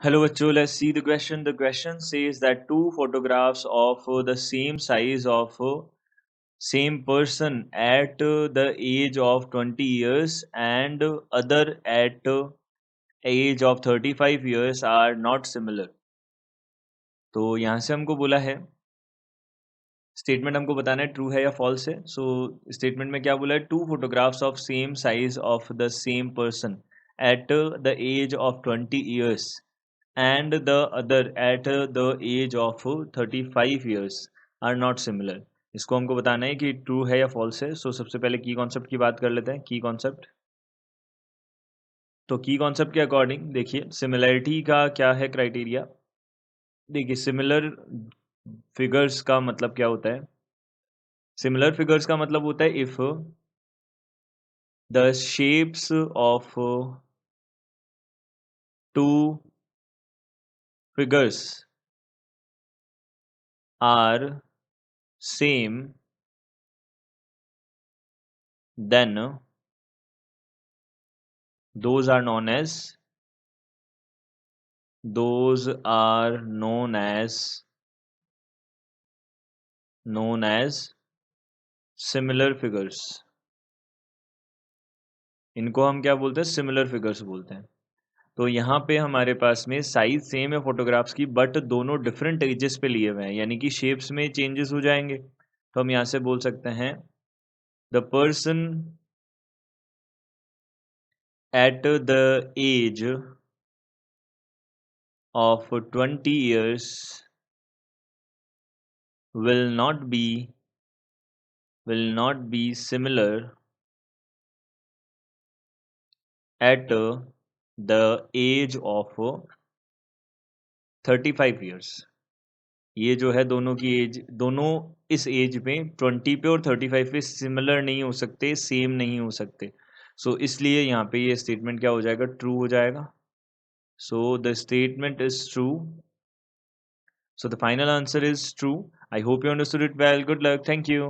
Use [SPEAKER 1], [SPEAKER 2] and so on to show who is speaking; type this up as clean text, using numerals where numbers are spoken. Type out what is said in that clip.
[SPEAKER 1] Hello, bachcho. Let's see the question. The question says that two photographs of the same size of same person at the age of 20 years and other at age of 35 years are not similar. तो यहाँ से हमको बोला है statement हमको बताना है true है या फॉल्स है. सो स्टेटमेंट में क्या बोला है, two photographs of same size of the same person at the age of 20 years and the other at the age of 35 years are not similar. इसको हमको बताना है कि ट्रू है या फॉल्स है. सो सबसे पहले की कॉन्सेप्ट की बात कर लेते हैं. की कॉन्सेप्ट, तो की कॉन्सेप्ट के अकॉर्डिंग देखिए सिमिलैरिटी का क्या है क्राइटेरिया. देखिए सिमिलर फिगर्स का मतलब क्या होता है. सिमिलर फिगर्स का मतलब होता है if the shapes of two figures are same then those are known as those are known as similar figures. इनको हम क्या बोलते हैं, सिमिलर फिगर्स बोलते हैं. तो यहाँ पे हमारे पास में साइज सेम है फोटोग्राफ्स की, बट दोनों डिफरेंट एजेस पे लिए हुए हैं, यानी कि शेप्स में चेंजेस हो जाएंगे. तो हम यहाँ से बोल सकते हैं the person at the age of 20 years will not be similar at the age of 35 years. ये जो है दोनों की एज, दोनों इस एज में 20 पे और 35 पे सिमिलर नहीं हो सकते, सेम नहीं हो सकते. सो इसलिए यहाँ पे ये स्टेटमेंट क्या हो जाएगा, ट्रू हो जाएगा. So the statement is true. So the final answer is true. I hope you understood it well. Good luck. Thank you.